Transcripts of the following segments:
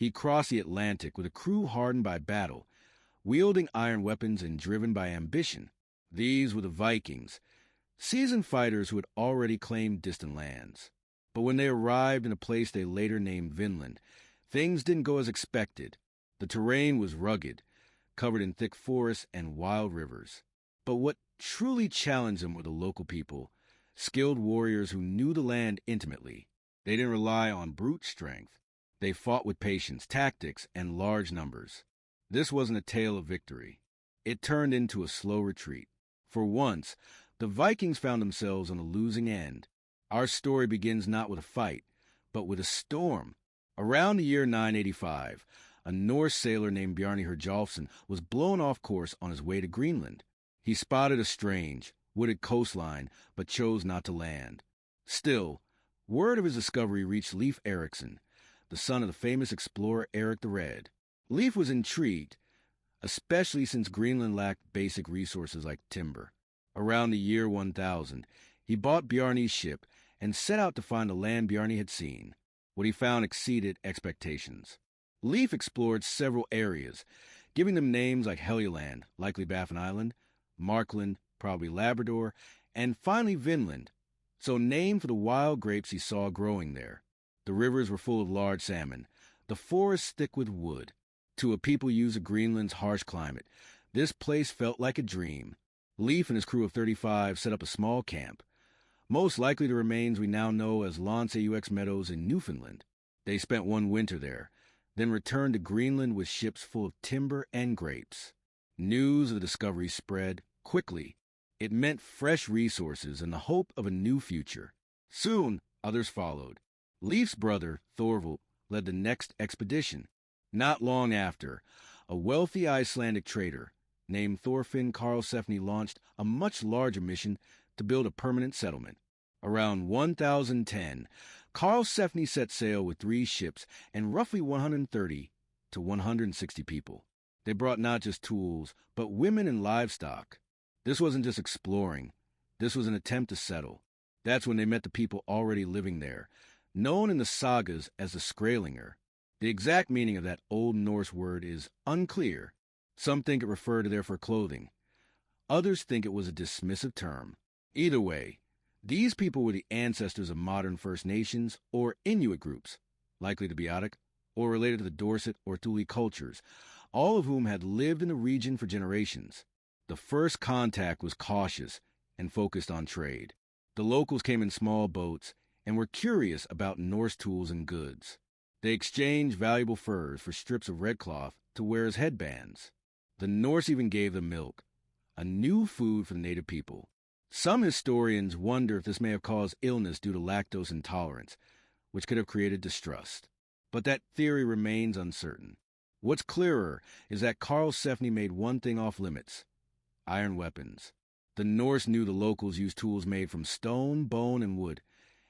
He crossed the Atlantic with a crew hardened by battle, wielding iron weapons and driven by ambition. These were the Vikings, seasoned fighters who had already claimed distant lands. But when they arrived in a place they later named Vinland, things didn't go as expected. The terrain was rugged, covered in thick forests and wild rivers. But what truly challenged them were the local people, skilled warriors who knew the land intimately. They didn't rely on brute strength. They fought with patience, tactics, and large numbers. This wasn't a tale of victory. It turned into a slow retreat. For once, the Vikings found themselves on a losing end. Our story begins not with a fight, but with a storm. Around the year 985, a Norse sailor named Bjarni Herjolfsson was blown off course on his way to Greenland. He spotted a strange, wooded coastline, but chose not to land. Still, word of his discovery reached Leif Erikson, the son of the famous explorer Eric the Red. Leif was intrigued, especially since Greenland lacked basic resources like timber. Around the year 1000, he bought Bjarni's ship and set out to find the land Bjarni had seen. What he found exceeded expectations. Leif explored several areas, giving them names like Helgeland, likely Baffin Island, Markland, probably Labrador, and finally Vinland, so named for the wild grapes he saw growing there. The rivers were full of large salmon, the forests thick with wood. To a people used to Greenland's harsh climate, this place felt like a dream. Leif and his crew of 35 set up a small camp, most likely the remains we now know as Lons Meadows in Newfoundland. They spent one winter there, then returned to Greenland with ships full of timber and grapes. News of the discovery spread quickly. It meant fresh resources and the hope of a new future. Soon, others followed. Leif's brother, Thorvald, led the next expedition. Not long after, a wealthy Icelandic trader named Thorfinn Karlsefni launched a much larger mission to build a permanent settlement. Around 1010, Karlsefni set sail with 3 ships and roughly 130 to 160 people. They brought not just tools, but women and livestock. This wasn't just exploring. This was an attempt to settle. That's when they met the people already living there, known in the sagas as the Skrælingr. The exact meaning of that Old Norse word is unclear. Some think it referred to their fur clothing. Others think it was a dismissive term. Either way, these people were the ancestors of modern First Nations or Inuit groups, likely to be Otic, or related to the Dorset or Thule cultures, all of whom had lived in the region for generations. The first contact was cautious and focused on trade. The locals came in small boats and were curious about Norse tools and goods. They exchanged valuable furs for strips of red cloth to wear as headbands. The Norse even gave them milk, a new food for the native people. Some historians wonder if this may have caused illness due to lactose intolerance, which could have created distrust. But that theory remains uncertain. What's clearer is that Karlsefni made one thing off limits: iron weapons. The Norse knew the locals used tools made from stone, bone, and wood,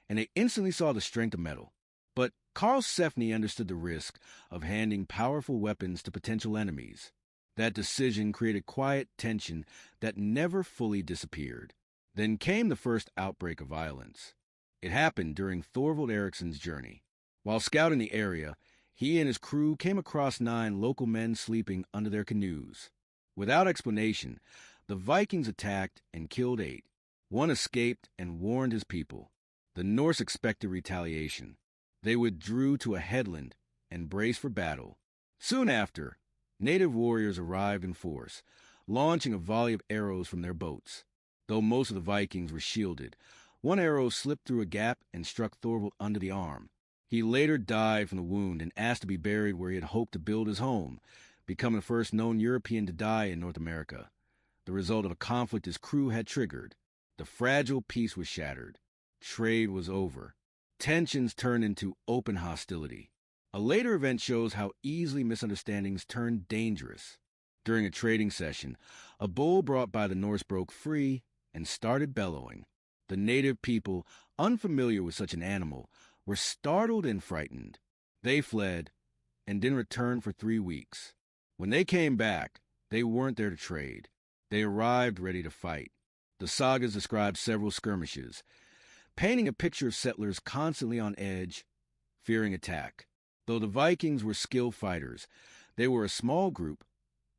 and they instantly saw the strength of metal. But Karlsefni understood the risk of handing powerful weapons to potential enemies. That decision created quiet tension that never fully disappeared. Then came the first outbreak of violence. It happened during Thorvald Eriksson's journey. While scouting the area, he and his crew came across 9 local men sleeping under their canoes. Without explanation, the Vikings attacked and killed 8. One escaped and warned his people. The Norse expected retaliation. They withdrew to a headland and braced for battle. Soon after, native warriors arrived in force, launching a volley of arrows from their boats. Though most of the Vikings were shielded, one arrow slipped through a gap and struck Thorvald under the arm. He later died from the wound and asked to be buried where he had hoped to build his home, becoming the first known European to die in North America, the result of a conflict his crew had triggered. The fragile peace was shattered. Trade was over. Tensions turned into open hostility. A later event shows how easily misunderstandings turned dangerous. During a trading session, a bull brought by the Norse broke free and started bellowing. The native people, unfamiliar with such an animal, were startled and frightened. They fled and didn't return for 3 weeks. When they came back, they weren't there to trade. They arrived ready to fight. The sagas describe several skirmishes, painting a picture of settlers constantly on edge, fearing attack. Though the Vikings were skilled fighters, they were a small group,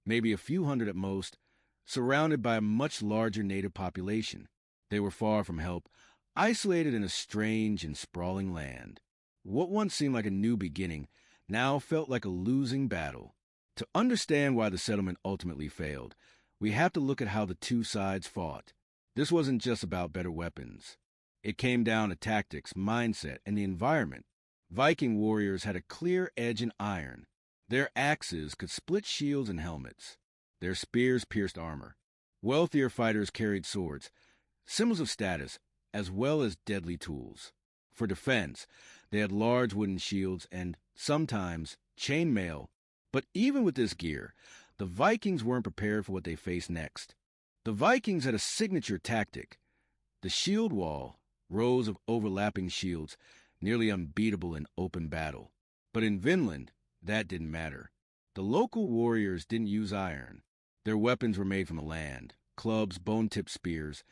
maybe a few hundred at most, surrounded by a much larger native population. They were far from help, isolated in a strange and sprawling land. What once seemed like a new beginning now felt like a losing battle. To understand why the settlement ultimately failed, we have to look at how the two sides fought. This wasn't just about better weapons. It came down to tactics, mindset, and the environment. Viking warriors had a clear edge in iron. Their axes could split shields and helmets. Their spears pierced armor. Wealthier fighters carried swords, symbols of status, as well as deadly tools. For defense, they had large wooden shields and, sometimes, chainmail. But even with this gear, the Vikings weren't prepared for what they faced next. The Vikings had a signature tactic. The shield wall, rows of overlapping shields, nearly unbeatable in open battle. But in Vinland, that didn't matter. The local warriors didn't use iron. Their weapons were made from the land, clubs, bone-tipped spears,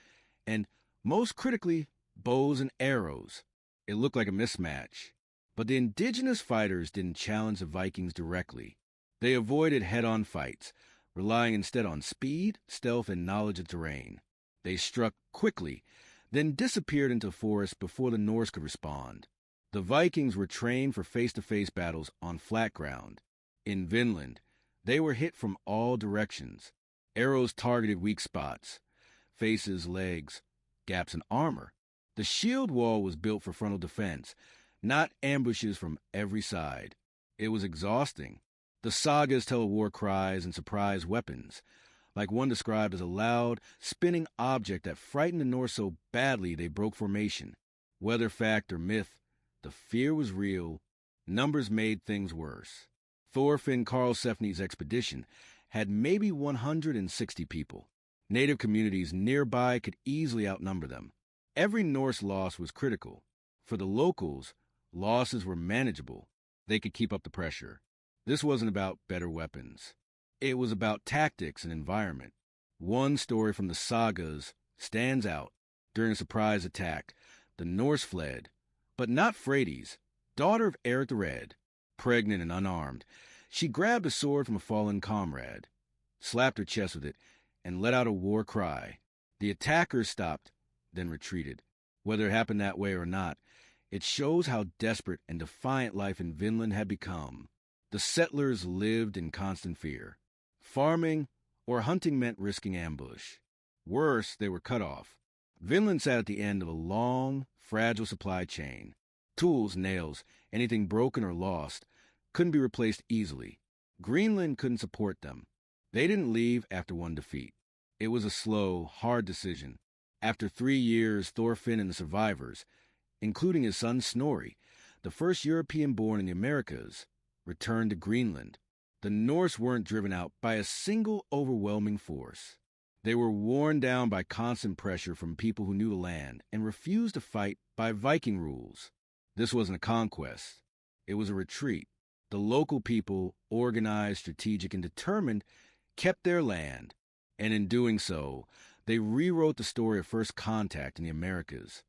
and, most critically, bows and arrows. It looked like a mismatch. But the indigenous fighters didn't challenge the Vikings directly. They avoided head-on fights, relying instead on speed, stealth, and knowledge of terrain. They struck quickly, then disappeared into forests before the Norse could respond. The Vikings were trained for face-to-face battles on flat ground. In Vinland, they were hit from all directions. Arrows targeted weak spots, faces, legs, gaps in armor. The shield wall was built for frontal defense, not ambushes from every side. It was exhausting. The sagas tell of war cries and surprise weapons, like one described as a loud, spinning object that frightened the Norse so badly they broke formation. Whether fact or myth, the fear was real. Numbers made things worse. Thorfinn Karlsefni's expedition had maybe 160 people. Native communities nearby could easily outnumber them. Every Norse loss was critical. For the locals, losses were manageable. They could keep up the pressure. This wasn't about better weapons. It was about tactics and environment. One story from the sagas stands out. During a surprise attack, the Norse fled, but not Freydis, daughter of Eric the Red. Pregnant and unarmed, she grabbed a sword from a fallen comrade, slapped her chest with it, and let out a war cry. The attackers stopped, then retreated. Whether it happened that way or not, it shows how desperate and defiant life in Vinland had become. The settlers lived in constant fear. Farming or hunting meant risking ambush. Worse, they were cut off. Vinland sat at the end of a long, fragile supply chain. Tools, nails, anything broken or lost couldn't be replaced easily. Greenland couldn't support them. They didn't leave after one defeat. It was a slow, hard decision. After 3 years, Thorfinn and the survivors, including his son Snorri, the first European born in the Americas, returned to Greenland. The Norse weren't driven out by a single overwhelming force. They were worn down by constant pressure from people who knew the land and refused to fight by Viking rules. This wasn't a conquest. It was a retreat. The local people, organized, strategic, and determined, kept their land. And in doing so, they rewrote the story of first contact in the Americas.